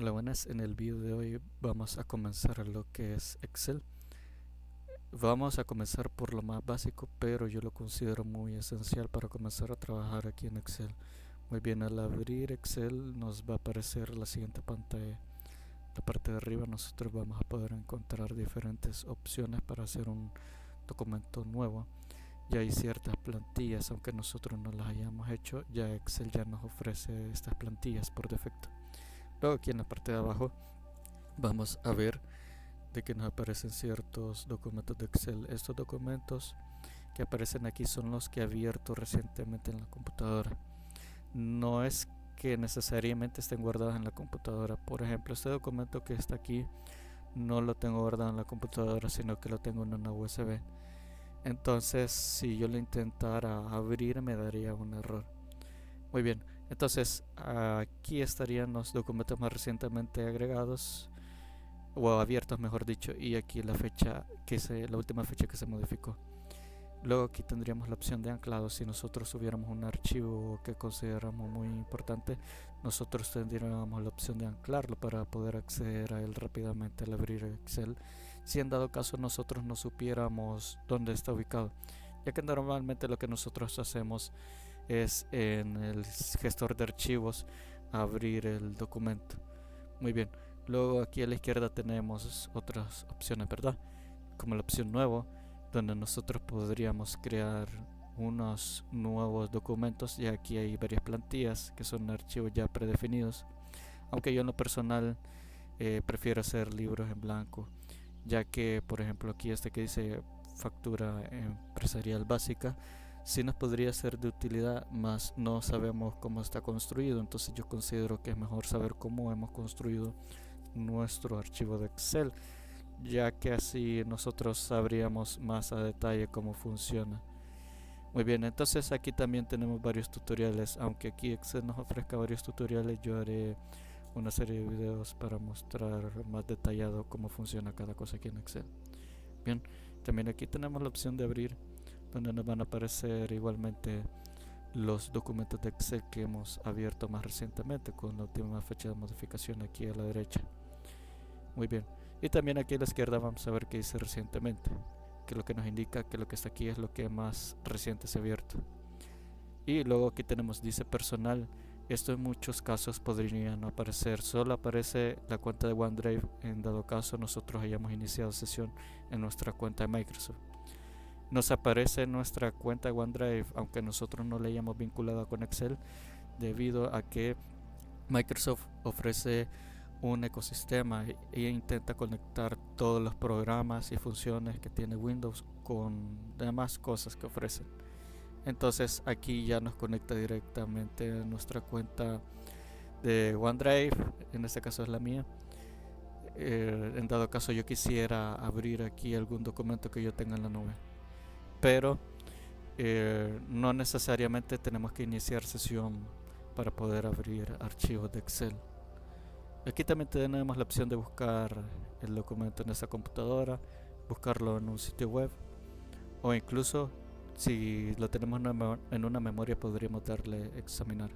Hola, buenas. En el video de hoy vamos a comenzar lo que es Excel. Vamos a comenzar por lo más básico, pero yo lo considero muy esencial para comenzar a trabajar aquí en Excel. Muy bien, al abrir Excel nos va a aparecer la siguiente pantalla. La parte de arriba nosotros vamos a poder encontrar diferentes opciones para hacer un documento nuevo. Ya hay ciertas plantillas, aunque nosotros no las hayamos hecho, ya Excel ya nos ofrece estas plantillas por defecto. Luego aquí en la parte de abajo vamos a ver de que nos aparecen ciertos documentos de Excel. Estos documentos que aparecen aquí son los que he abierto recientemente en la computadora. No es que necesariamente estén guardados en la computadora. Por ejemplo, este documento que está aquí no lo tengo guardado en la computadora, sino que lo tengo en una USB. Entonces, si yo lo intentara abrir, me daría un error. Muy bien, entonces aquí estarían los documentos más recientemente agregados o abiertos, mejor dicho, y aquí la última fecha que se modificó. Luego aquí tendríamos la opción de anclado. Si nosotros tuviéramos un archivo que consideramos muy importante, nosotros tendríamos la opción de anclarlo para poder acceder a él rápidamente al abrir Excel, si en dado caso nosotros no supiéramos dónde está ubicado, ya que normalmente lo que nosotros hacemos es en el gestor de archivos abrir el documento. Muy bien, luego aquí a la izquierda tenemos otras opciones, ¿verdad? Como la opción nuevo, donde nosotros podríamos crear unos nuevos documentos, y aquí hay varias plantillas que son archivos ya predefinidos, aunque yo en lo personal prefiero hacer libros en blanco, ya que por ejemplo aquí este que dice factura empresarial básica sí nos podría ser de utilidad, mas no sabemos cómo está construido. Entonces yo considero que es mejor saber cómo hemos construido nuestro archivo de Excel, ya que así nosotros sabríamos más a detalle cómo funciona. Muy bien, entonces aquí también tenemos varios tutoriales. Aunque aquí Excel nos ofrezca varios tutoriales, yo haré una serie de videos para mostrar más detallado cómo funciona cada cosa aquí en Excel. Bien, también aquí tenemos la opción de abrir, donde nos van a aparecer igualmente los documentos de Excel que hemos abierto más recientemente, con la última fecha de modificación aquí a la derecha. Muy bien, y también aquí a la izquierda vamos a ver qué dice recientemente, que lo que nos indica que lo que está aquí es lo que más reciente se ha abierto. Y luego aquí tenemos dice personal. Esto en muchos casos podría no aparecer, solo aparece la cuenta de OneDrive en dado caso nosotros hayamos iniciado sesión en nuestra cuenta de Microsoft. Nos aparece nuestra cuenta de OneDrive aunque nosotros no la hayamos vinculado con Excel, debido a que Microsoft ofrece un ecosistema e intenta conectar todos los programas y funciones que tiene Windows con demás cosas que ofrecen. Entonces aquí ya nos conecta directamente a nuestra cuenta de OneDrive, en este caso es la mía. En dado caso yo quisiera abrir aquí algún documento que yo tenga en la nube, pero no necesariamente tenemos que iniciar sesión para poder abrir archivos de Excel. Aquí también tenemos la opción de buscar el documento en esta computadora, buscarlo en un sitio web, o incluso si lo tenemos en una memoria podríamos darle examinar.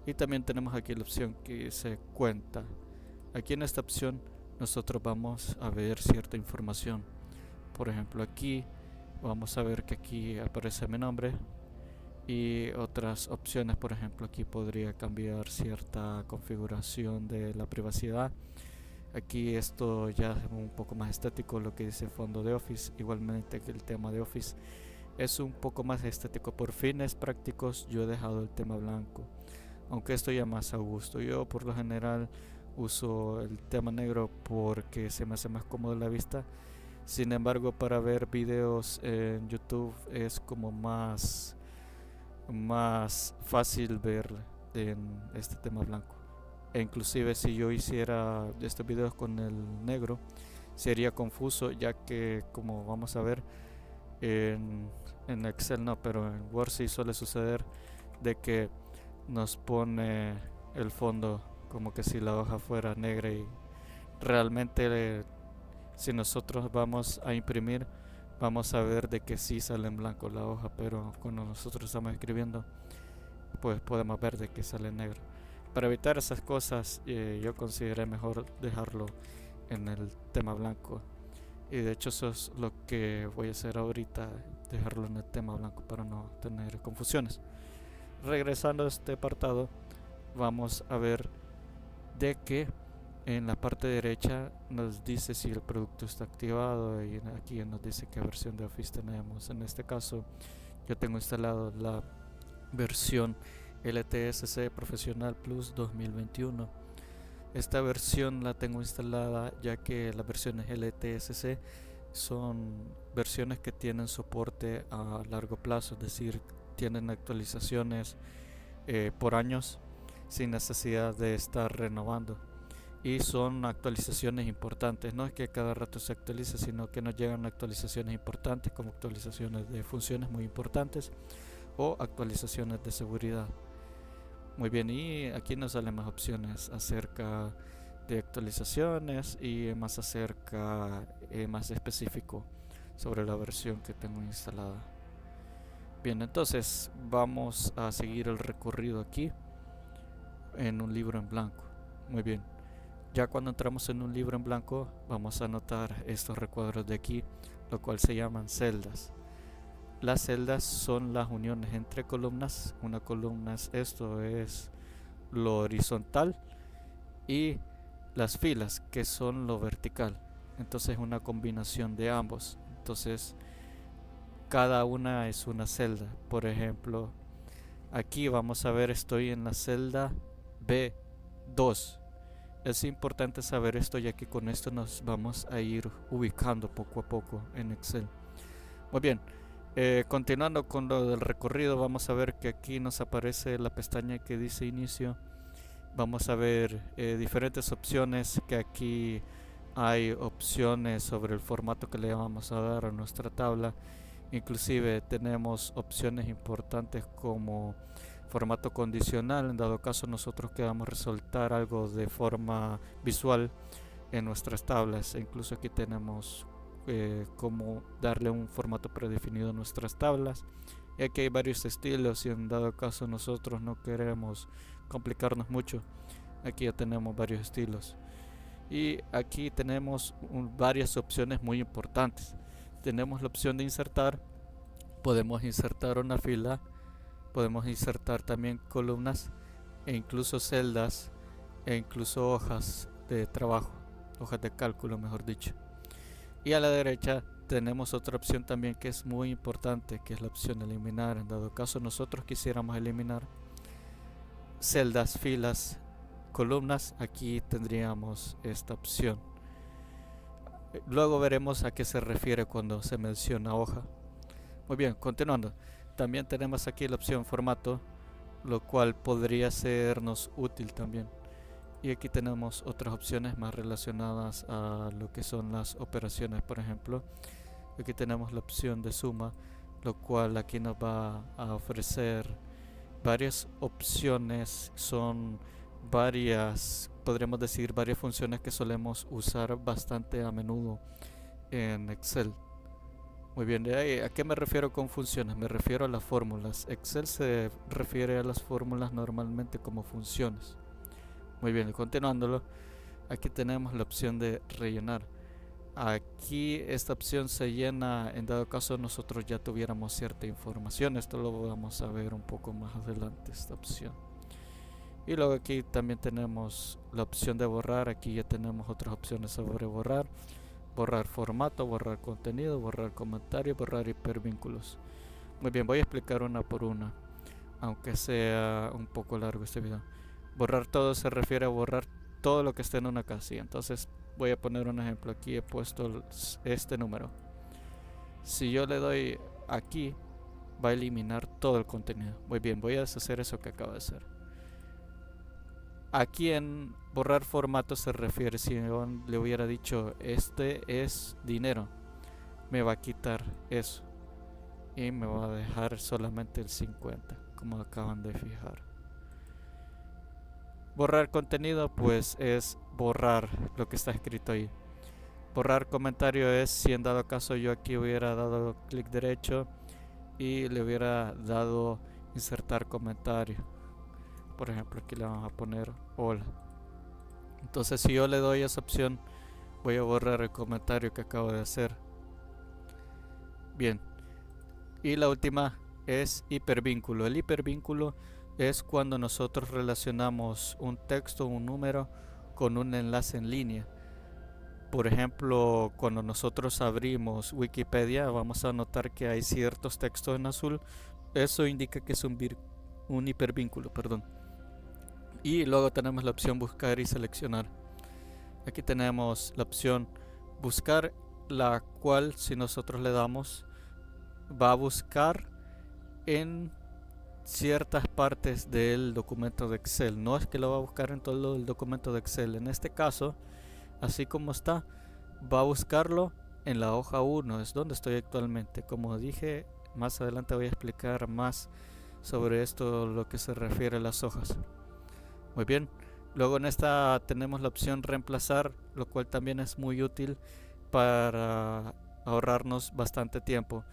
Y también tenemos aquí la opción que dice cuenta. Aquí en esta opción nosotros vamos a ver cierta información. Por ejemplo, aquí vamos a ver que aquí aparece mi nombre y otras opciones. Por ejemplo, aquí podría cambiar cierta configuración de la privacidad. Aquí esto ya es un poco más estético, lo que dice fondo de Office. Igualmente que el tema de Office es un poco más estético. Por fines prácticos yo he dejado el tema blanco, aunque esto ya más a gusto. Yo por lo general uso el tema negro porque se me hace más cómodo la vista. Sin embargo, para ver videos en YouTube es como más fácil ver en este tema blanco. E inclusive si yo hiciera estos videos con el negro sería confuso, ya que como vamos a ver en Excel no, pero en Word sí suele suceder de que nos pone el fondo como que si la hoja fuera negra, y realmente si nosotros vamos a imprimir vamos a ver de que sí sale en blanco la hoja, pero cuando nosotros estamos escribiendo pues podemos ver de que sale en negro. Para evitar esas cosas, yo consideré mejor dejarlo en el tema blanco. Y de hecho eso es lo que voy a hacer ahorita, dejarlo en el tema blanco para no tener confusiones. Regresando a este apartado, vamos a ver de que en la parte derecha nos dice si el producto está activado y aquí nos dice qué versión de Office tenemos. En este caso yo tengo instalado la versión LTSC Profesional Plus 2021. Esta versión la tengo instalada ya que las versiones LTSC son versiones que tienen soporte a largo plazo, es decir, tienen actualizaciones por años sin necesidad de estar renovando, y son actualizaciones importantes. No es que cada rato se actualice, sino que nos llegan actualizaciones importantes, como actualizaciones de funciones muy importantes o actualizaciones de seguridad. Muy bien, y aquí nos salen más opciones acerca de actualizaciones y más acerca, más específico sobre la versión que tengo instalada. Bien, entonces vamos a seguir el recorrido aquí en un libro en blanco. Muy bien, ya cuando entramos en un libro en blanco vamos a notar estos recuadros de aquí, lo cual se llaman celdas. Las celdas son las uniones entre columnas. Una columna esto es lo horizontal, y las filas, que son lo vertical. Entonces una combinación de ambos. Entonces cada una es una celda. Por ejemplo, aquí vamos a ver, estoy en la celda B2. Es importante saber esto, ya que con esto nos vamos a ir ubicando poco a poco en Excel. Muy bien, continuando con lo del recorrido, vamos a ver que aquí nos aparece la pestaña que dice inicio. Vamos a ver diferentes opciones, que aquí hay opciones sobre el formato que le vamos a dar a nuestra tabla. Inclusive tenemos opciones importantes como formato condicional, en dado caso nosotros queramos resaltar algo de forma visual en nuestras tablas. E incluso aquí tenemos cómo darle un formato predefinido a nuestras tablas. Y aquí hay varios estilos, y en dado caso nosotros no queremos complicarnos mucho, aquí ya tenemos varios estilos. Y aquí tenemos varias opciones muy importantes. Tenemos la opción de insertar. Podemos insertar una fila, podemos insertar también columnas e incluso celdas, e incluso hojas de trabajo, hojas de cálculo mejor dicho. Y a la derecha tenemos otra opción también que es muy importante, que es la opción de eliminar. En dado caso nosotros quisiéramos eliminar celdas, filas, columnas, aquí tendríamos esta opción. Luego veremos a qué se refiere cuando se menciona hoja. Muy bien, continuando. También tenemos aquí la opción formato, lo cual podría sernos útil también. Y aquí tenemos otras opciones más relacionadas a lo que son las operaciones. Por ejemplo, aquí tenemos la opción de suma, lo cual aquí nos va a ofrecer varias opciones. Son varias, podríamos decir, varias funciones que solemos usar bastante a menudo en Excel. Muy bien, de ahí, ¿a qué me refiero con funciones? Me refiero a las fórmulas. Excel se refiere a las fórmulas normalmente como funciones. Muy bien, continuándolo, aquí tenemos la opción de rellenar. Aquí esta opción se llena en dado caso nosotros ya tuviéramos cierta información. Esto lo vamos a ver un poco más adelante, esta opción. Y luego aquí también tenemos la opción de borrar. Aquí ya tenemos otras opciones sobre borrar. Borrar formato, borrar contenido, borrar comentario, borrar hipervínculos. Muy bien, voy a explicar una por una, aunque sea un poco largo este video. Borrar todo se refiere a borrar todo lo que esté en una casilla. Entonces voy a poner un ejemplo. Aquí he puesto este número. Si yo le doy aquí, va a eliminar todo el contenido. Muy bien, voy a deshacer eso que acabo de hacer. Aquí en borrar formato se refiere, si yo le hubiera dicho este es dinero, me va a quitar eso y me va a dejar solamente el 50, como acaban de fijar. Borrar contenido pues es borrar lo que está escrito ahí. Borrar comentario es si en dado caso yo aquí hubiera dado clic derecho y le hubiera dado insertar comentario. Por ejemplo, aquí le vamos a poner hola. Entonces si yo le doy esa opción, voy a borrar el comentario que acabo de hacer. Bien, y la última es hipervínculo. El hipervínculo es cuando nosotros relacionamos un texto, un número, con un enlace en línea. Por ejemplo, cuando nosotros abrimos Wikipedia, vamos a notar que hay ciertos textos en azul. Eso indica que es un hipervínculo, perdón. Y luego tenemos la opción buscar y seleccionar. Aquí tenemos la opción buscar, la cual si nosotros le damos va a buscar en ciertas partes del documento de Excel. No es que lo va a buscar en todo el documento de Excel. En este caso, así como está, va a buscarlo en la hoja 1, es donde estoy actualmente. Como dije, más adelante voy a explicar más sobre esto, lo que se refiere a las hojas. Muy bien, luego en esta tenemos la opción reemplazar, lo cual también es muy útil para ahorrarnos bastante tiempo.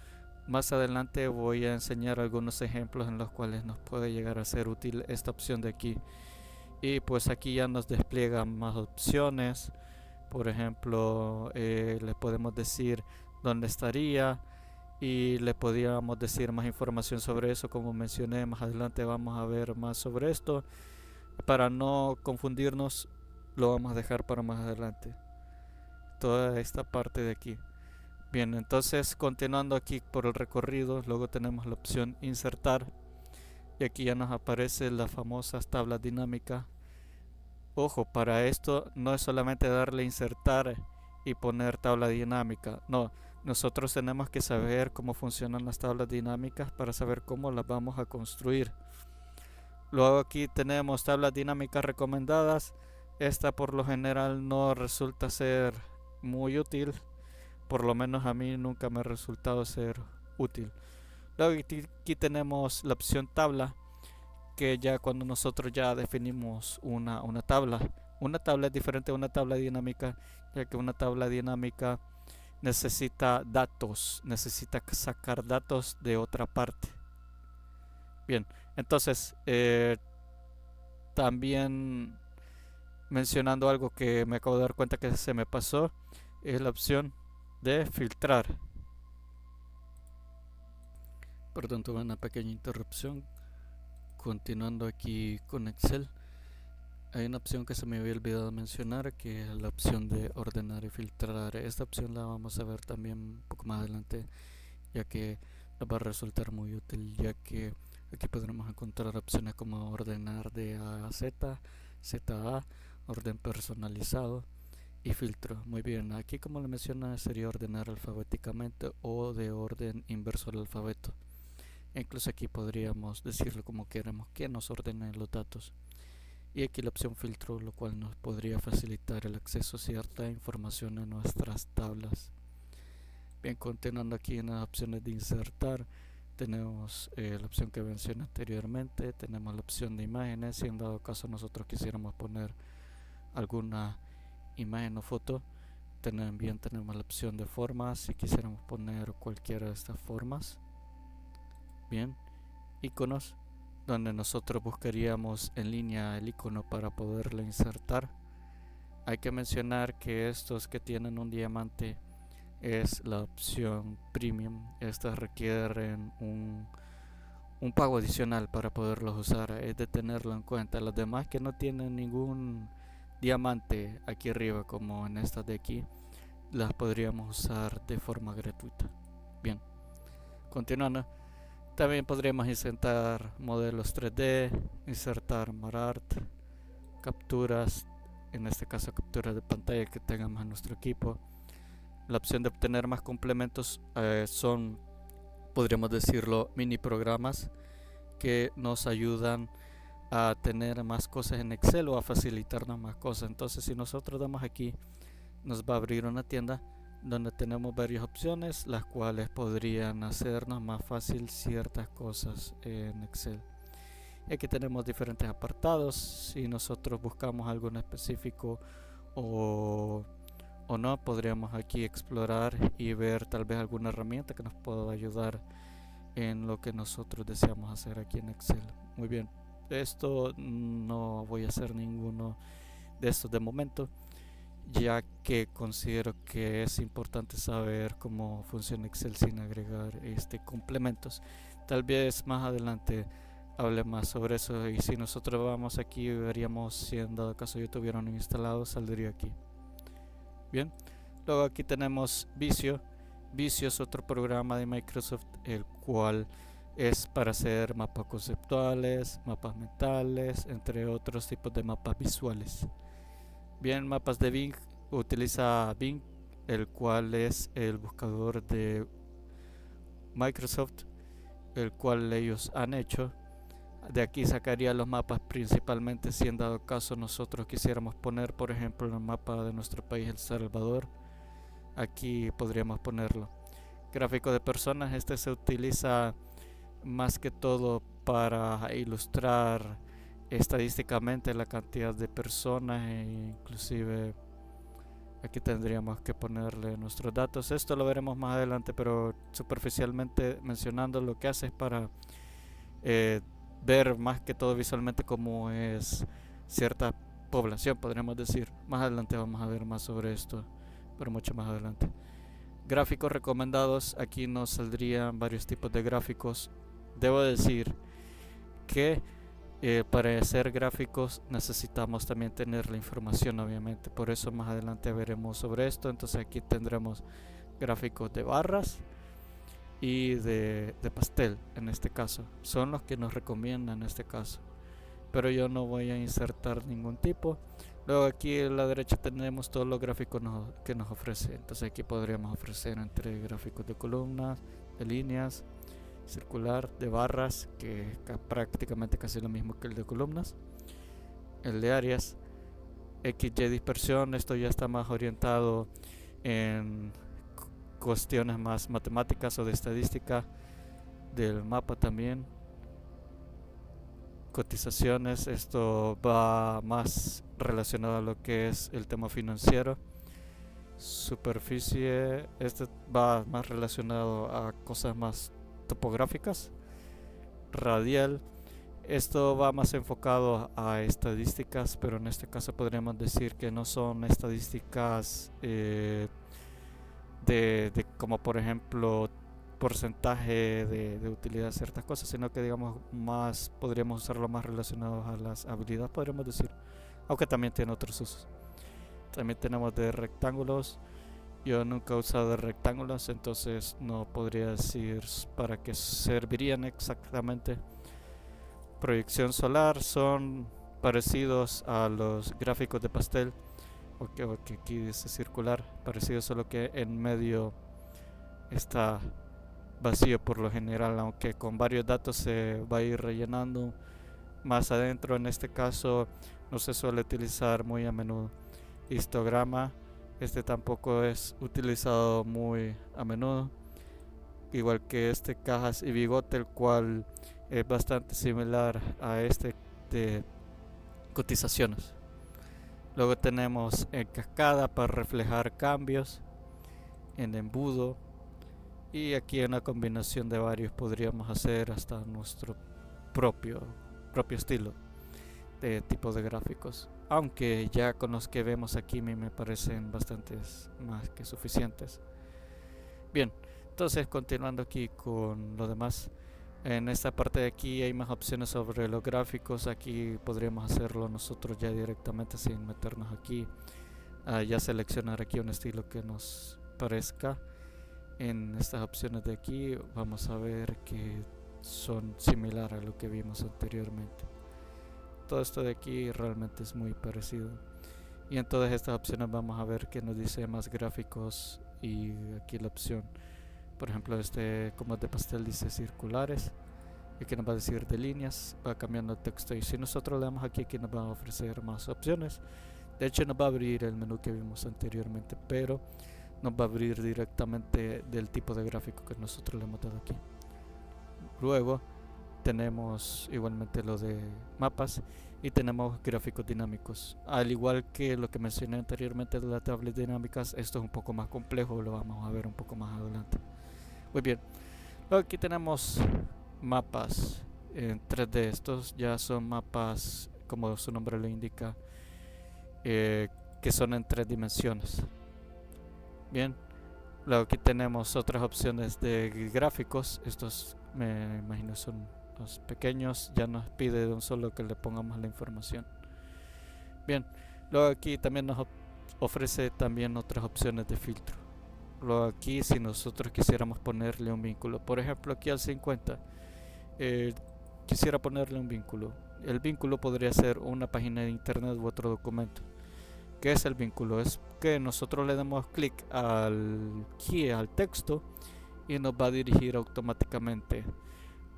Más adelante voy a enseñar algunos ejemplos en los cuales nos puede llegar a ser útil esta opción de aquí. Y pues aquí ya nos despliega más opciones. Por ejemplo, le podemos decir dónde estaría y le podríamos decir más información sobre eso. Como mencioné, más adelante vamos a ver más sobre esto. Para no confundirnos, lo vamos a dejar para más adelante. Toda esta parte de aquí. Bien, entonces continuando aquí por el recorrido, luego tenemos la opción insertar. Y aquí ya nos aparecen las famosas tablas dinámicas. Ojo, para esto no es solamente darle insertar y poner tabla dinámica. No, nosotros tenemos que saber cómo funcionan las tablas dinámicas para saber cómo las vamos a construir. Luego aquí tenemos tablas dinámicas recomendadas. Esta por lo general no resulta ser muy útil. Por lo menos a mí nunca me ha resultado ser útil. Luego aquí tenemos la opción tabla, que ya cuando nosotros ya definimos una tabla. Una tabla es diferente a una tabla dinámica, ya que una tabla dinámica necesita datos, necesita sacar datos de otra parte. Bien, entonces también mencionando algo que me acabo de dar cuenta que se me pasó, es la opción de filtrar. Perdón, tuve una pequeña interrupción. Continuando aquí con Excel, hay una opción que se me había olvidado mencionar, que es la opción de ordenar y filtrar. Esta opción la vamos a ver también un poco más adelante, ya que nos va a resultar muy útil, ya que aquí podremos encontrar opciones como ordenar de A a Z, Z a A, orden personalizado y filtro. Muy bien, aquí como le menciona sería ordenar alfabéticamente o de orden inverso al alfabeto. Incluso aquí podríamos decirlo como queremos que nos ordenen los datos. Y aquí la opción filtro, lo cual nos podría facilitar el acceso a cierta información en nuestras tablas. Bien, continuando aquí en las opciones de insertar, tenemos la opción que mencioné anteriormente, tenemos la opción de imágenes, si en dado caso nosotros quisiéramos poner alguna imagen o foto. También tenemos la opción de formas, si quisiéramos poner cualquiera de estas formas. Bien, iconos, donde nosotros buscaríamos en línea el icono para poderlo insertar. Hay que mencionar que estos que tienen un diamante es la opción premium. Estas requieren un pago adicional para poderlos usar, es de tenerlo en cuenta. Los demás que no tienen ningún diamante aquí arriba, como en estas de aquí, las podríamos usar de forma gratuita. Bien, continuando, también podríamos insertar modelos 3D, insertar marart, capturas, en este caso capturas de pantalla que tengamos en nuestro equipo. La opción de obtener más complementos son, podríamos decirlo, mini programas que nos ayudan a tener más cosas en Excel o a facilitarnos más cosas. Entonces si nosotros damos aquí, nos va a abrir una tienda donde tenemos varias opciones, las cuales podrían hacernos más fácil ciertas cosas en Excel. Y aquí tenemos diferentes apartados. Si nosotros buscamos algo en específico o no, podríamos aquí explorar y ver tal vez alguna herramienta que nos pueda ayudar en lo que nosotros deseamos hacer aquí en Excel. Muy bien, esto no voy a hacer ninguno de estos de momento, ya que considero que es importante saber cómo funciona Excel sin agregar complementos. Tal vez más adelante hable más sobre eso, y si nosotros vamos aquí veríamos si en dado caso yo tuviera uno instalado, saldría aquí. Bien, luego aquí tenemos Visio. Visio es otro programa de Microsoft, el cual es para hacer mapas conceptuales, mapas mentales, entre otros tipos de mapas visuales. Bien, mapas de Bing, utiliza Bing, el cual es el buscador de Microsoft, el cual ellos han hecho. De aquí sacaría los mapas principalmente si en dado caso nosotros quisiéramos poner, por ejemplo, el mapa de nuestro país, El Salvador. Aquí podríamos ponerlo. Gráfico de personas, este se utiliza más que todo para ilustrar estadísticamente la cantidad de personas, e inclusive aquí tendríamos que ponerle nuestros datos. Esto lo veremos más adelante, pero superficialmente mencionando, lo que hace es para ver más que todo visualmente cómo es cierta población, podríamos decir. Más adelante vamos a ver más sobre esto, pero mucho más adelante. Gráficos recomendados, aquí nos saldrían varios tipos de gráficos. Debo decir que para hacer gráficos necesitamos también tener la información, obviamente, por eso más adelante veremos sobre esto. Entonces aquí tendremos gráficos de barras y de pastel, en este caso son los que nos recomiendan en este caso, pero yo no voy a insertar ningún tipo. Luego aquí a la derecha tenemos todos los gráficos que nos ofrece. Entonces aquí podríamos ofrecer entre gráficos de columnas, de líneas, circular, de barras, que es prácticamente casi lo mismo que el de columnas, el de áreas, XY dispersión. Esto ya está más orientado en cuestiones más matemáticas o de estadística del mapa también. Cotizaciones, esto va más relacionado a lo que es el tema financiero. Superficie, este va más relacionado a cosas más topográficas. Radial, esto va más enfocado a estadísticas, pero en este caso podríamos decir que no son estadísticas de como por ejemplo porcentaje de utilidad de ciertas cosas, sino que digamos más podríamos usarlo más relacionados a las habilidades, podríamos decir, aunque también tiene otros usos. También tenemos de rectángulos. Yo nunca he usado de rectángulos, entonces no podría decir para qué servirían exactamente. Proyección solar, son parecidos a los gráficos de pastel, o que aquí dice circular, parecido, solo que en medio está vacío por lo general, aunque con varios datos se va a ir rellenando más adentro. En este caso no se suele utilizar muy a menudo. Histograma, este tampoco es utilizado muy a menudo, igual que cajas y bigote, el cual es bastante similar a de cotizaciones. Luego tenemos en cascada para reflejar cambios, en embudo, y aquí una combinación de varios podríamos hacer hasta nuestro propio estilo de tipo de gráficos, aunque ya con los que vemos aquí me parecen bastantes más que suficientes. Bien, entonces continuando aquí con lo demás, en esta parte de aquí hay más opciones sobre los gráficos. Aquí podríamos hacerlo nosotros ya directamente sin meternos aquí, ya seleccionar aquí un estilo que nos parezca. En estas opciones de aquí vamos a ver que son similares a lo que vimos anteriormente. Todo esto de aquí realmente es muy parecido, y en todas estas opciones vamos a ver que nos dice más gráficos, y aquí la opción, por ejemplo, como es de pastel, dice circulares, y aquí nos va a decir de líneas, va cambiando el texto, y si nosotros le damos aquí nos va a ofrecer más opciones. De hecho nos va a abrir el menú que vimos anteriormente, pero nos va a abrir directamente del tipo de gráfico que nosotros le hemos dado aquí. Luego tenemos igualmente lo de mapas, y tenemos gráficos dinámicos. Al igual que lo que mencioné anteriormente de las tablas dinámicas, esto es un poco más complejo, lo vamos a ver un poco más adelante. Muy bien, luego aquí tenemos mapas. en 3D. Estos ya son mapas, como su nombre lo indica, que son en 3 dimensiones. Bien, luego aquí tenemos otras opciones de gráficos. Estos me imagino son los pequeños. Ya nos pide de un solo que le pongamos la información. Bien, luego aquí también nos ofrece también otras opciones de filtro. Luego aquí, si nosotros quisiéramos ponerle un vínculo, por ejemplo aquí al 50, quisiera ponerle un vínculo. El vínculo podría ser una página de internet u otro documento. ¿Qué es el vínculo? Es que nosotros le damos clic al texto y nos va a dirigir automáticamente.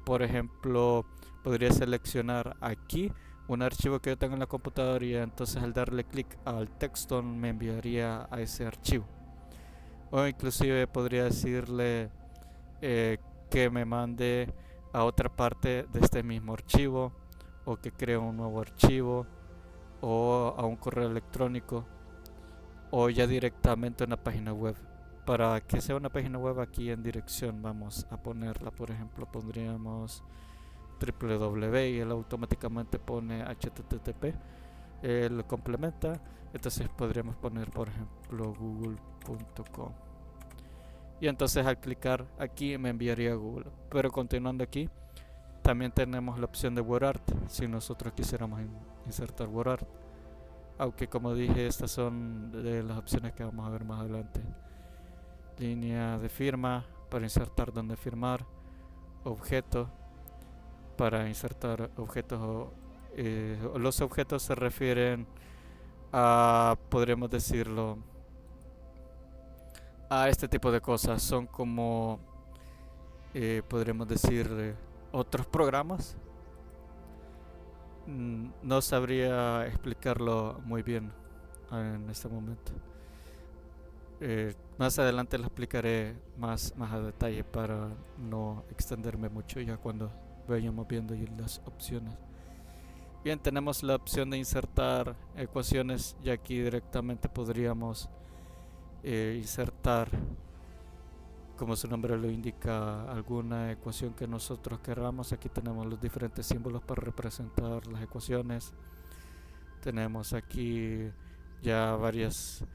Por ejemplo, podría seleccionar aquí un archivo que yo tengo en la computadora y entonces al darle clic al texto me enviaría a ese archivo. O inclusive podría decirle que me mande a otra parte de este mismo archivo, o que cree un nuevo archivo, o a un correo electrónico, o ya directamente a una página web. Para que sea una página web, aquí en dirección vamos a ponerla. Por ejemplo, pondríamos www y él automáticamente pone http, lo complementa. Entonces podríamos poner, por ejemplo, google.com, y entonces al clicar aquí me enviaría a Google. Pero continuando aquí, también tenemos la opción de WordArt si nosotros quisiéramos insertar WordArt, aunque como dije, estas son de las opciones que vamos a ver más adelante. Línea de firma para insertar donde firmar, objeto para insertar objetos. Los objetos se refieren a, podríamos decirlo, a este tipo de cosas. Son como, podríamos decir, otros programas. No sabría explicarlo muy bien en este momento. Más adelante lo explicaré más a detalle para no extenderme mucho ya cuando vayamos viendo las opciones. Bien, tenemos la opción de insertar ecuaciones, y aquí directamente podríamos insertar, como su nombre lo indica, alguna ecuación que nosotros queramos. Aquí tenemos los diferentes símbolos para representar las ecuaciones. Tenemos aquí ya varias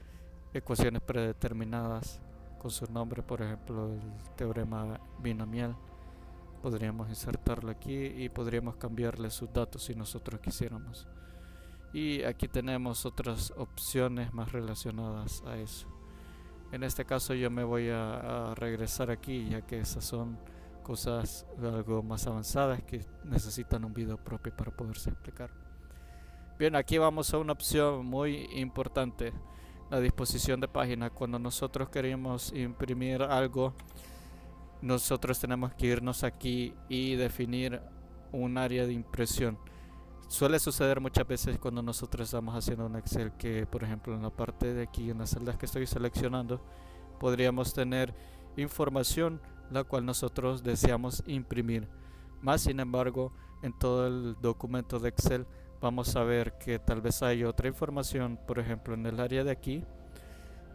ecuaciones predeterminadas con su nombre, por ejemplo el teorema binomial. Podríamos insertarlo aquí y podríamos cambiarle sus datos si nosotros quisiéramos. Y aquí tenemos otras opciones más relacionadas a eso. En este caso yo me voy a regresar aquí, ya que esas son cosas algo más avanzadas que necesitan un video propio para poderse explicar. Bien, aquí vamos a una opción muy importante, la disposición de página. Cuando nosotros queremos imprimir algo, nosotros tenemos que irnos aquí y definir un área de impresión. Suele suceder muchas veces cuando nosotros estamos haciendo un Excel que, por ejemplo, en la parte de aquí, en las celdas que estoy seleccionando, podríamos tener información la cual nosotros deseamos imprimir. Más sin embargo, en todo el documento de Excel vamos a ver que tal vez hay otra información, por ejemplo, en el área de aquí,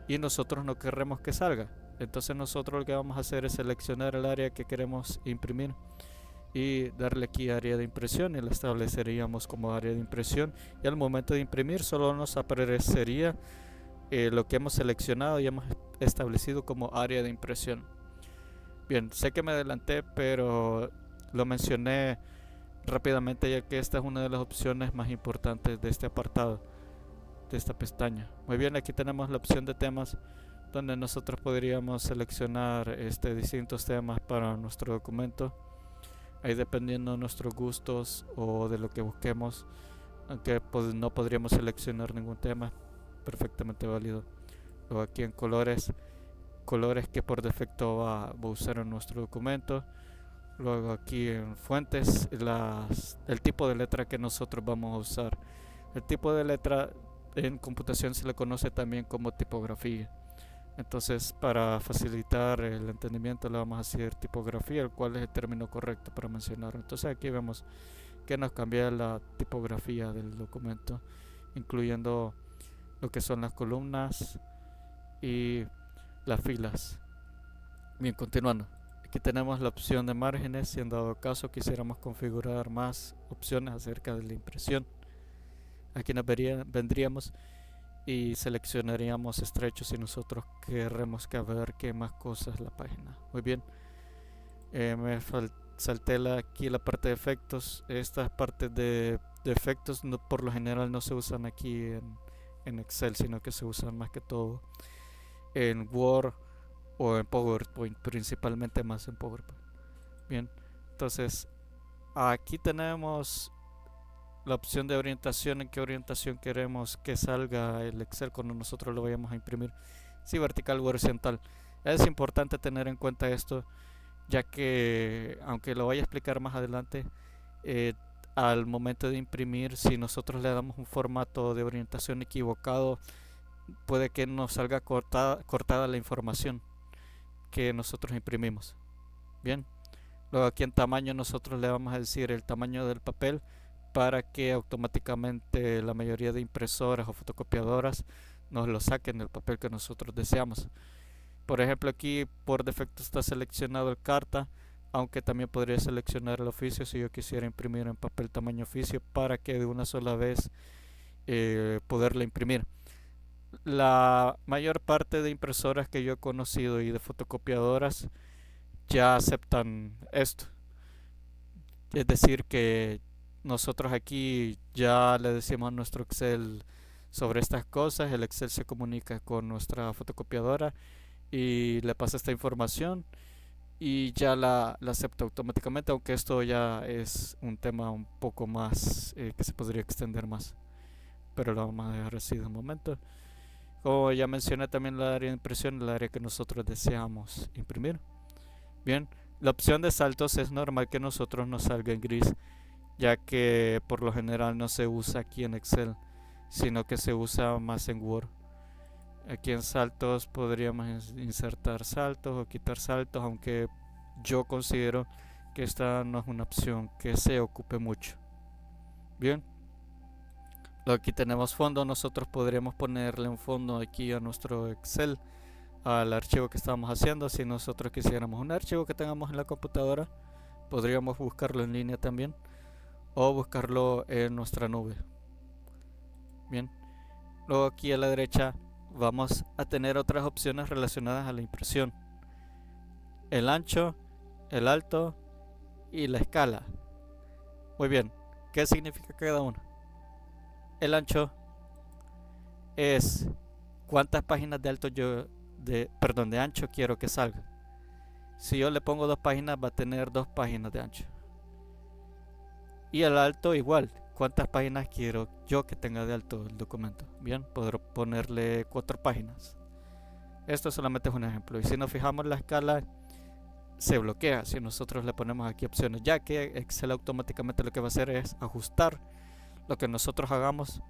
y nosotros no queremos que salga. Entonces nosotros lo que vamos a hacer es seleccionar el área que queremos imprimir y darle aquí área de impresión, y la estableceríamos como área de impresión, y al momento de imprimir solo nos aparecería lo que hemos seleccionado y hemos establecido como área de impresión. Bien, sé que me adelanté, pero lo mencioné rápidamente ya que esta es una de las opciones más importantes de este apartado, de esta pestaña. Muy bien, aquí tenemos la opción de temas, donde nosotros podríamos seleccionar distintos temas para nuestro documento, ahí dependiendo de nuestros gustos o de lo que busquemos, aunque pues no podríamos seleccionar ningún tema, perfectamente válido. Luego aquí en colores que por defecto va a usar en nuestro documento. Luego aquí en fuentes, el tipo de letra que nosotros vamos a usar. El tipo de letra en computación se le conoce también como tipografía. Entonces, para facilitar el entendimiento, le vamos a decir tipografía, el cual es el término correcto para mencionar. Entonces aquí vemos que nos cambia la tipografía del documento, incluyendo lo que son las columnas y las filas. Bien, continuando. Aquí tenemos la opción de márgenes si en dado caso quisiéramos configurar más opciones acerca de la impresión. Aquí nos vendríamos y seleccionaríamos estrechos si nosotros queremos que abarque más cosas la página. Muy bien, salté aquí la parte de efectos. Estas partes de efectos por lo general no se usan aquí en Excel, sino que se usan más que todo en Word o en PowerPoint, principalmente más en PowerPoint. Bien, entonces aquí tenemos la opción de orientación, en qué orientación queremos que salga el Excel cuando nosotros lo vayamos a imprimir, si vertical o horizontal. Es importante tener en cuenta esto, ya que aunque lo vaya a explicar más adelante, al momento de imprimir, si nosotros le damos un formato de orientación equivocado, puede que nos salga cortada la información que nosotros imprimimos. Bien, luego aquí en tamaño nosotros le vamos a decir el tamaño del papel para que automáticamente la mayoría de impresoras o fotocopiadoras nos lo saquen el papel que nosotros deseamos. Por ejemplo, aquí por defecto está seleccionado el carta, aunque también podría seleccionar el oficio si yo quisiera imprimir en papel tamaño oficio para que de una sola vez poderla imprimir. La mayor parte de impresoras que yo he conocido y de fotocopiadoras ya aceptan esto. Es decir, que nosotros aquí ya le decimos a nuestro Excel sobre estas cosas, el Excel se comunica con nuestra fotocopiadora y le pasa esta información y ya la acepta automáticamente, aunque esto ya es un tema un poco más que se podría extender más, pero lo vamos a dejar así de un momento. Como ya mencioné, también la área de impresión, el área que nosotros deseamos imprimir. Bien, la opción de saltos es normal que nosotros nos salga en gris, ya que por lo general no se usa aquí en Excel, sino que se usa más en Word. Aquí en saltos podríamos insertar saltos o quitar saltos, aunque yo considero que esta no es una opción que se ocupe mucho. Bien, aquí tenemos fondo. Nosotros podríamos ponerle un fondo aquí a nuestro Excel, al archivo que estamos haciendo. Si nosotros quisiéramos un archivo que tengamos en la computadora, podríamos buscarlo en línea también o buscarlo en nuestra nube. Bien, luego aquí a la derecha vamos a tener otras opciones relacionadas a la impresión: el ancho, el alto y la escala. Muy bien, ¿qué significa cada uno? El ancho es cuántas páginas de alto de ancho quiero que salga. Si yo le pongo 2 páginas, va a tener 2 páginas de ancho. Y el alto igual, cuántas páginas quiero yo que tenga de alto el documento. Bien, podré ponerle 4 páginas. Esto solamente es un ejemplo. Y si nos fijamos, la escala se bloquea si nosotros le ponemos aquí opciones, ya que Excel automáticamente lo que va a hacer es ajustar lo que nosotros hagamos,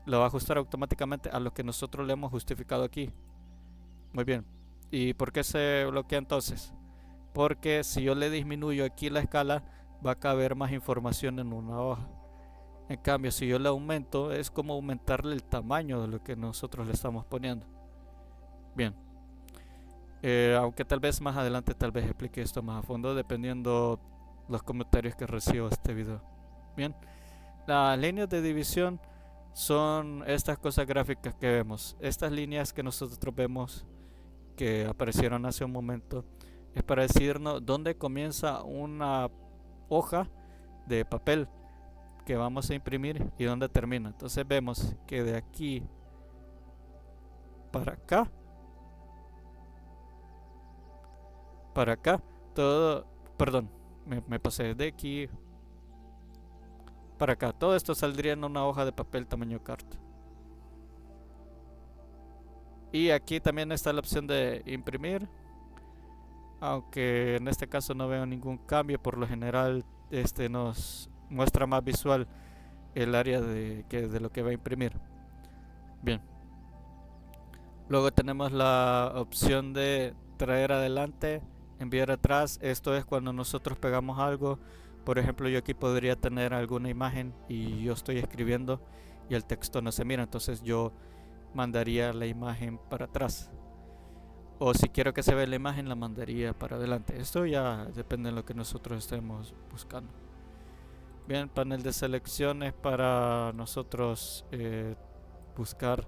lo va a ajustar automáticamente a lo que nosotros le hemos justificado aquí. Muy bien. ¿Y por qué se bloquea entonces? Porque si yo le disminuyo aquí la escala, va a caber más información en una hoja. En cambio, si yo le aumento, es como aumentarle el tamaño de lo que nosotros le estamos poniendo. Bien, aunque tal vez más adelante tal vez explique esto más a fondo, dependiendo los comentarios que recibo este video. Bien, las líneas de división son estas cosas gráficas que vemos. Estas líneas que nosotros vemos que aparecieron hace un momento es para decirnos dónde comienza una hoja de papel que vamos a imprimir y dónde termina. Entonces vemos que de aquí para acá todo, perdón, me pasé de aquí para acá, todo esto saldría en una hoja de papel tamaño carta. Y aquí también está la opción de imprimir, aunque en este caso no veo ningún cambio. Por lo general nos muestra más visual el área de lo que va a imprimir. Bien, luego tenemos la opción de traer adelante, enviar atrás. Esto es cuando nosotros pegamos algo. Por ejemplo, yo aquí podría tener alguna imagen y yo estoy escribiendo y el texto no se mira, entonces yo mandaría la imagen para atrás. o si quiero que se vea la imagen la mandaría para adelante. Esto ya depende de lo que nosotros estemos buscando. Bien, panel de selecciones para nosotros buscar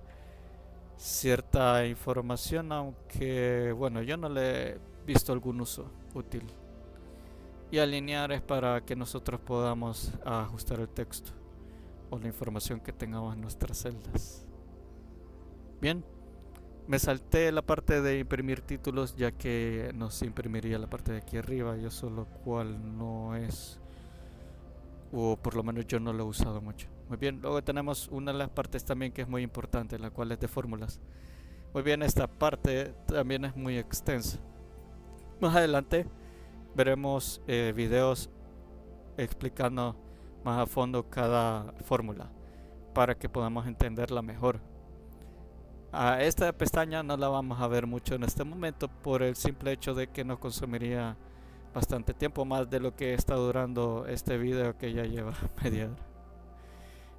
cierta información, aunque bueno, yo no le he visto algún uso útil. Y alinear es para que nosotros podamos ajustar el texto o la información que tengamos en nuestras celdas. Bien, me salté la parte de imprimir títulos, ya que nos imprimiría la parte de aquí arriba, yo solo cual no es, o por lo menos yo no lo he usado mucho. Muy bien, luego tenemos una de las partes también que es muy importante, la cual es de fórmulas. Muy bien, esta parte también es muy extensa. Más adelante veremos videos explicando más a fondo cada fórmula para que podamos entenderla mejor. Esta pestaña no la vamos a ver mucho en este momento por el simple hecho de que nos consumiría bastante tiempo, más de lo que está durando este video, que ya lleva media hora.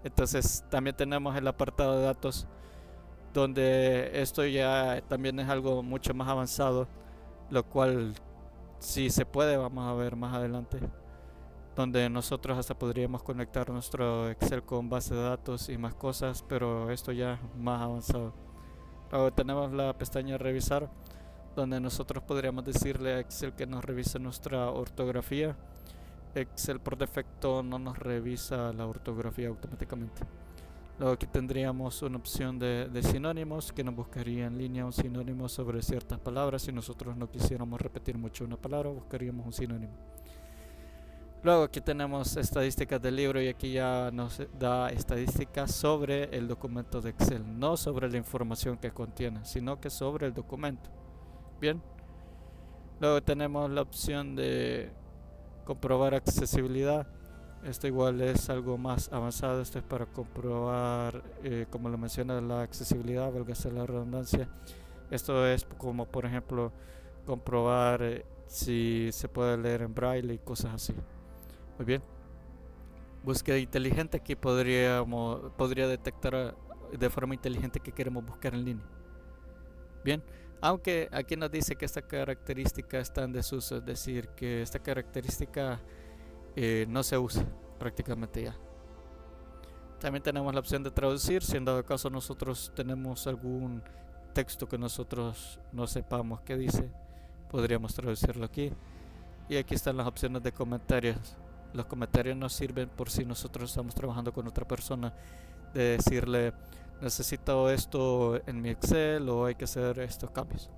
Entonces también tenemos el apartado de datos, donde esto ya también es algo mucho más avanzado, lo cual si se puede vamos a ver más adelante, donde nosotros hasta podríamos conectar nuestro Excel con base de datos y más cosas, pero esto ya es más avanzado. Luego tenemos la pestaña revisar, donde nosotros podríamos decirle a Excel que nos revise nuestra ortografía. Excel por defecto no nos revisa la ortografía automáticamente. Luego aquí tendríamos una opción de sinónimos, que nos buscaría en línea un sinónimo sobre ciertas palabras. Si nosotros no quisiéramos repetir mucho una palabra, buscaríamos un sinónimo. Luego aquí tenemos estadísticas del libro, y aquí ya nos da estadísticas sobre el documento de Excel, no sobre la información que contiene, sino que sobre el documento. Bien, luego tenemos la opción de comprobar accesibilidad. Esto igual es algo más avanzado. Esto es para comprobar, como lo menciona, la accesibilidad, valga la redundancia. Esto es como, por ejemplo, comprobar si se puede leer en braille y cosas así. Muy bien. Búsqueda inteligente. Aquí podría detectar de forma inteligente que queremos buscar en línea. Bien, aunque aquí nos dice que esta característica está en desuso, es decir, que esta característica no se usa prácticamente ya. También tenemos la opción de traducir, si en dado caso nosotros tenemos algún texto que nosotros no sepamos qué dice, podríamos traducirlo aquí. Y aquí están las opciones de comentarios. Los comentarios nos sirven por si nosotros estamos trabajando con otra persona, de decirle: necesito esto en mi Excel, o hay que hacer estos cambios.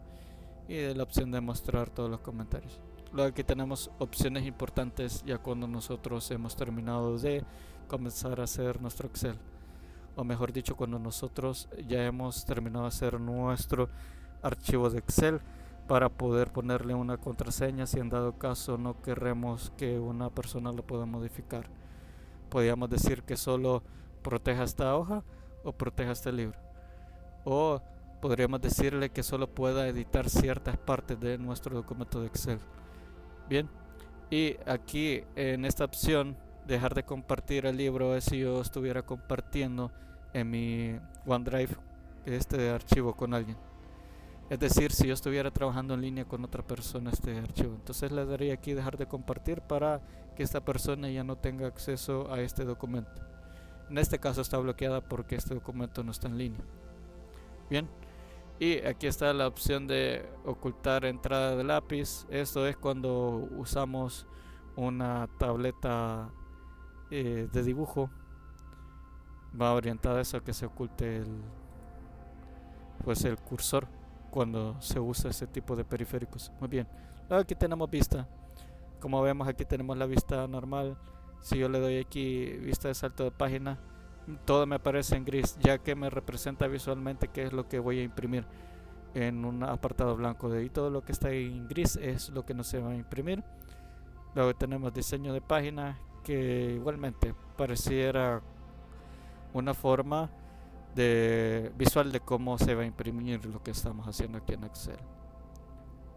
Y la opción de mostrar todos los comentarios. Luego aquí tenemos opciones importantes ya cuando nosotros hemos terminado de comenzar a hacer nuestro Excel, o mejor dicho, cuando nosotros ya hemos terminado de hacer nuestro archivo de Excel, para poder ponerle una contraseña si en dado caso no queremos que una persona lo pueda modificar. Podríamos decir que solo proteja esta hoja o proteja este libro, o podríamos decirle que solo pueda editar ciertas partes de nuestro documento de Excel. Bien, y aquí en esta opción dejar de compartir el libro es si yo estuviera compartiendo en mi OneDrive este archivo con alguien. Es decir, si yo estuviera trabajando en línea con otra persona este archivo, entonces le daría aquí dejar de compartir para que esta persona ya no tenga acceso a este documento. En este caso está bloqueada porque este documento no está en línea. Bien, y aquí está la opción de ocultar entrada de lápiz. Esto es cuando usamos una tableta de dibujo, va orientada a eso, que se oculte el cursor cuando se usa ese tipo de periféricos. Muy bien, luego aquí tenemos vista. Como vemos, aquí tenemos la vista normal. Si yo le doy aquí vista de salto de página, todo me aparece en gris, ya que me representa visualmente qué es lo que voy a imprimir en un apartado blanco. De ahí todo lo que está en gris es lo que no se va a imprimir. Luego tenemos diseño de página, que igualmente pareciera una forma de visual de cómo se va a imprimir lo que estamos haciendo aquí en Excel.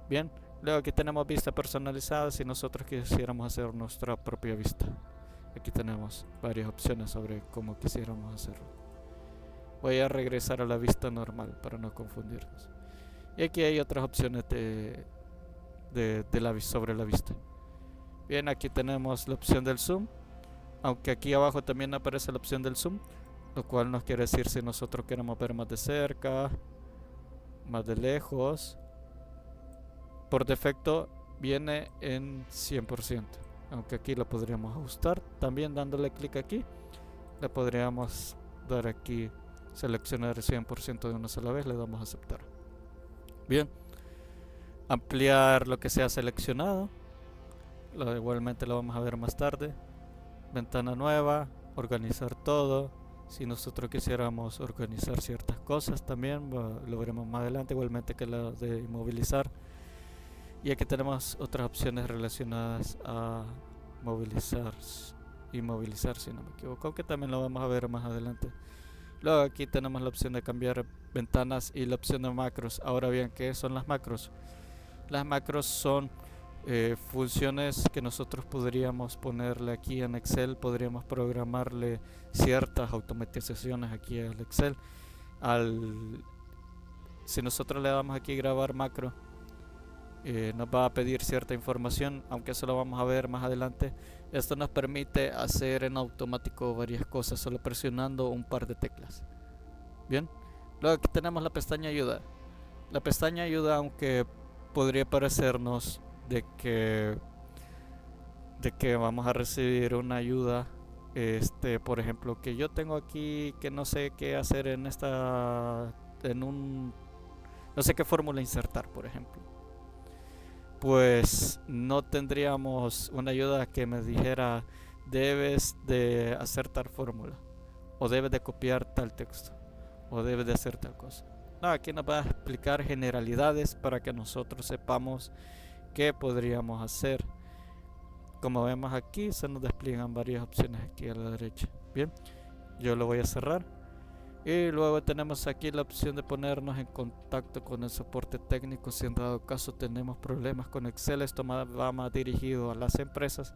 Bien, luego aquí tenemos vista personalizada, si nosotros quisiéramos hacer nuestra propia vista. Aquí tenemos varias opciones sobre cómo quisiéramos hacerlo. Voy a regresar a la vista normal para no confundirnos. Y aquí hay otras opciones sobre la vista. Bien, aquí tenemos la opción del zoom, aunque aquí abajo también aparece la opción del zoom, lo cual nos quiere decir si nosotros queremos ver más de cerca, más de lejos. Por defecto viene en 100%, aunque aquí lo podríamos ajustar. También dándole clic aquí, le podríamos dar aquí, seleccionar el 100% de una sola vez, le damos a aceptar. Bien, ampliar lo que sea seleccionado, igualmente lo vamos a ver más tarde. Ventana nueva, organizar todo. Si nosotros quisiéramos organizar ciertas cosas también, lo veremos más adelante, igualmente que la de inmovilizar. Y aquí tenemos otras opciones relacionadas a movilizar, inmovilizar, si no me equivoco, aunque también lo vamos a ver más adelante. Luego aquí tenemos la opción de cambiar ventanas y la opción de macros. Ahora bien, ¿qué son las macros? Las macros son funciones que nosotros podríamos ponerle aquí en Excel, podríamos programarle ciertas automatizaciones aquí al Excel. Si nosotros le damos aquí grabar macro, nos va a pedir cierta información, aunque eso lo vamos a ver más adelante. Esto nos permite hacer en automático varias cosas solo presionando un par de teclas. Bien, luego aquí tenemos la pestaña ayuda. La pestaña ayuda, aunque podría parecernos de que vamos a recibir una ayuda, por ejemplo, que yo tengo aquí que no sé qué hacer no sé qué fórmula insertar, por ejemplo, pues no tendríamos una ayuda que me dijera debes de hacer tal fórmula, o debes de copiar tal texto, o debes de hacer tal cosa. No, aquí nos va a explicar generalidades para que nosotros sepamos qué podríamos hacer. Como vemos aquí, se nos despliegan varias opciones aquí a la derecha. Bien, yo lo voy a cerrar. Y luego tenemos aquí la opción de ponernos en contacto con el soporte técnico si en dado caso tenemos problemas con Excel. Esto va más dirigido a las empresas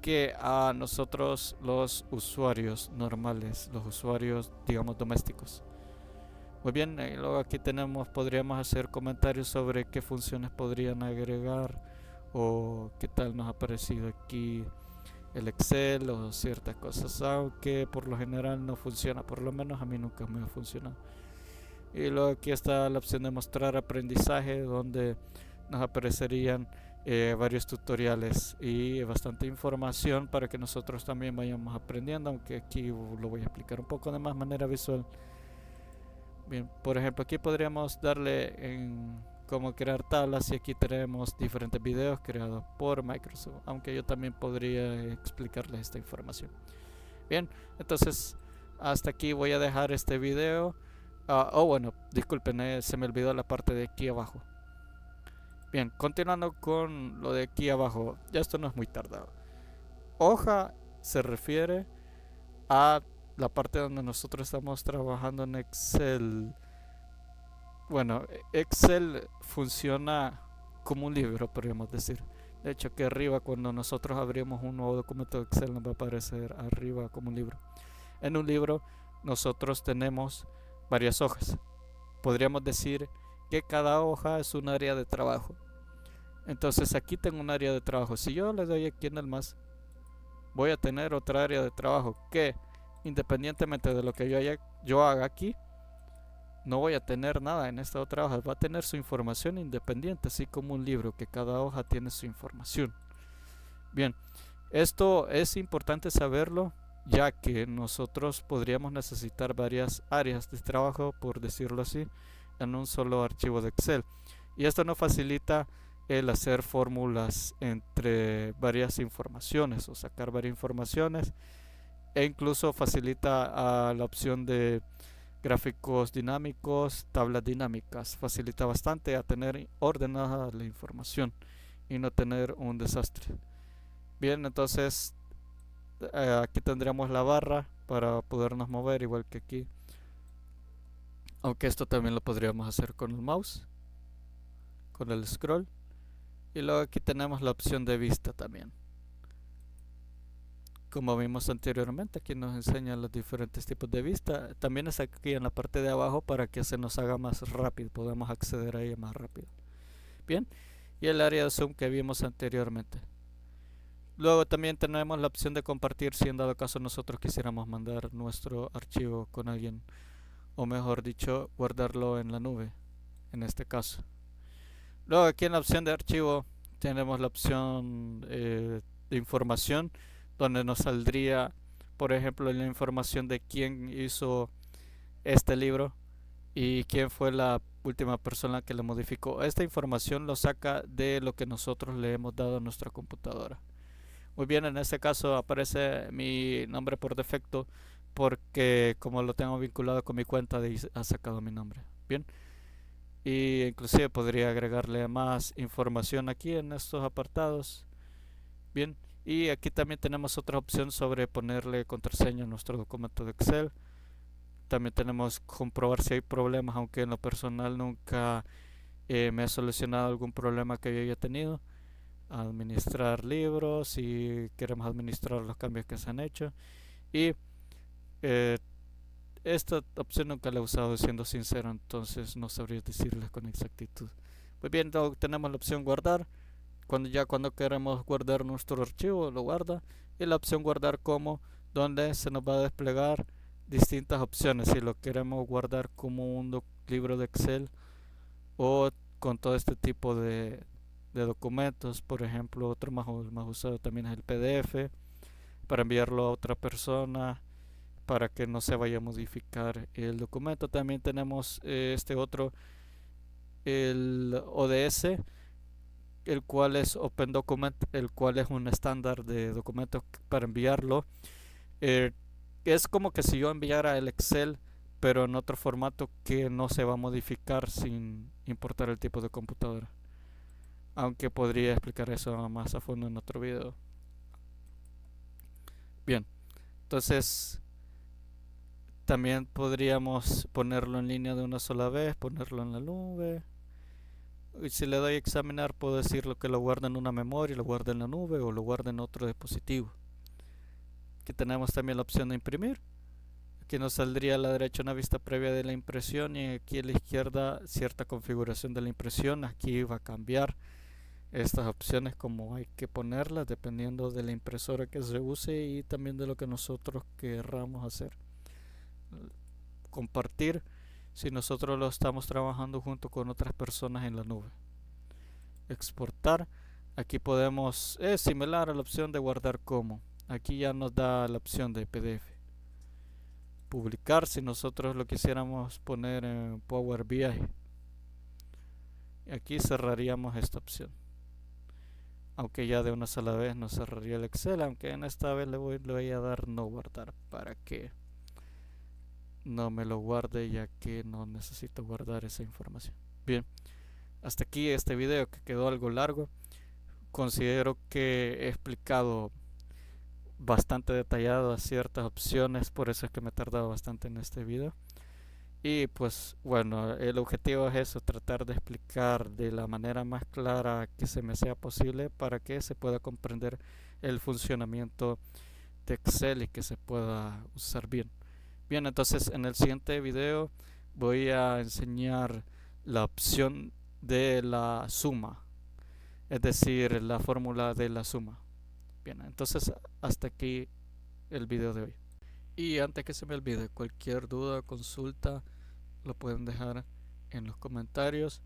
que a nosotros los usuarios normales, los usuarios digamos domésticos. Muy bien, luego aquí podríamos hacer comentarios sobre qué funciones podrían agregar o qué tal nos ha parecido aquí el Excel o ciertas cosas, aunque por lo general no funciona, por lo menos a mí nunca me ha funcionado. Y luego aquí está la opción de mostrar aprendizaje, donde nos aparecerían varios tutoriales y bastante información para que nosotros también vayamos aprendiendo, aunque aquí lo voy a explicar un poco de más manera visual. Bien, por ejemplo, aquí podríamos darle en cómo crear tablas y aquí tenemos diferentes videos creados por Microsoft, aunque yo también podría explicarles esta información. Bien, entonces hasta aquí voy a dejar este video. Bueno, disculpen, se me olvidó la parte de aquí abajo. Bien, continuando con lo de aquí abajo, ya esto no es muy tardado. Hoja se refiere a la parte donde nosotros estamos trabajando en Excel. Bueno, Excel funciona como un libro, podríamos decir. De hecho, aquí arriba, cuando nosotros abrimos un nuevo documento de Excel, nos va a aparecer arriba como un libro. En un libro, nosotros tenemos varias hojas. Podríamos decir que cada hoja es un área de trabajo. Entonces, aquí tengo un área de trabajo. Si yo le doy aquí en el más, voy a tener otra área de trabajo que, independientemente de lo que yo haga aquí, no voy a tener nada en esta otra hoja. Va a tener su información independiente, así como un libro, que cada hoja tiene su información. Bien, esto es importante saberlo, ya que nosotros podríamos necesitar varias áreas de trabajo, por decirlo así, en un solo archivo de Excel. Y esto nos facilita el hacer fórmulas entre varias informaciones o sacar varias informaciones, e incluso facilita la opción de gráficos dinámicos, tablas dinámicas. Facilita bastante a tener ordenada la información y no tener un desastre. Bien, entonces aquí tendríamos la barra para podernos mover, igual que aquí, aunque esto también lo podríamos hacer con el mouse, con el scroll. Y luego aquí tenemos la opción de vista también. como vimos anteriormente, aquí nos enseñan los diferentes tipos de vista. También es aquí en la parte de abajo para que se nos haga más rápido, podamos acceder a ella más rápido. Bien, y el área de zoom que vimos anteriormente. Luego también tenemos la opción de compartir si en dado caso nosotros quisiéramos mandar nuestro archivo con alguien, o mejor dicho, guardarlo en la nube, en este caso. Luego aquí en la opción de archivo tenemos la opción de información, donde nos saldría, por ejemplo, la información de quién hizo este libro y quién fue la última persona que lo modificó. Esta información lo saca de lo que nosotros le hemos dado a nuestra computadora. Muy bien, en este caso aparece mi nombre por defecto porque como lo tengo vinculado con mi cuenta ha sacado mi nombre. Bien, y inclusive podría agregarle más información aquí en estos apartados. Bien, y aquí también tenemos otra opción sobre ponerle contraseña a nuestro documento de Excel. También tenemos comprobar si hay problemas, aunque en lo personal nunca me ha solucionado algún problema que yo haya tenido. Administrar libros, si queremos administrar los cambios que se han hecho. Y eh, esta opción nunca la he usado, siendo sincero, entonces no sabría decirles con exactitud. Muy bien, luego tenemos la opción guardar. Cuando queremos guardar nuestro archivo, lo guarda. Y la opción guardar como, donde se nos va a desplegar distintas opciones. Si lo queremos guardar como un libro de Excel o con todo este tipo de documentos. Por ejemplo, otro más usado también es el PDF, para enviarlo a otra persona para que no se vaya a modificar el documento. También tenemos este otro, el ODS, el cual es Open Document, el cual es un estándar de documentos para enviarlo. Es como que si yo enviara el Excel, pero en otro formato que no se va a modificar sin importar el tipo de computadora. Aunque podría explicar eso más a fondo en otro video. Bien, entonces también podríamos ponerlo en línea de una sola vez, ponerlo en la nube. Y si le doy a examinar, puedo decirlo que lo guarda en una memoria, lo guarda en la nube o lo guarda en otro dispositivo. Aquí tenemos también la opción de imprimir. Aquí nos saldría a la derecha una vista previa de la impresión y aquí a la izquierda cierta configuración de la impresión. Aquí va a cambiar estas opciones como hay que ponerlas dependiendo de la impresora que se use y también de lo que nosotros querramos hacer. Compartir si nosotros lo estamos trabajando junto con otras personas en la nube. Exportar, aquí podemos, es similar a la opción de guardar como. Aquí ya nos da la opción de PDF. Publicar si nosotros lo quisiéramos poner en Power BI. Aquí cerraríamos esta opción. Aunque ya de una sola vez nos cerraría el Excel, aunque en esta vez le voy a dar no guardar para que no me lo guarde, ya que no necesito guardar esa información. Bien, hasta aquí este video que quedó algo largo. Considero que he explicado bastante detallado a ciertas opciones, por eso es que me he tardado bastante en este video. Y pues bueno, el objetivo es eso, tratar de explicar de la manera más clara que se me sea posible para que se pueda comprender el funcionamiento de Excel y que se pueda usar bien. Bien, entonces en el siguiente video voy a enseñar la opción de la suma, es decir, la fórmula de la suma. Bien, entonces hasta aquí el video de hoy. Y antes que se me olvide, cualquier duda o consulta lo pueden dejar en los comentarios.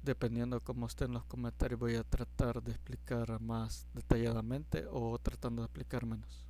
Dependiendo de cómo estén los comentarios, voy a tratar de explicar más detalladamente o tratando de explicar menos.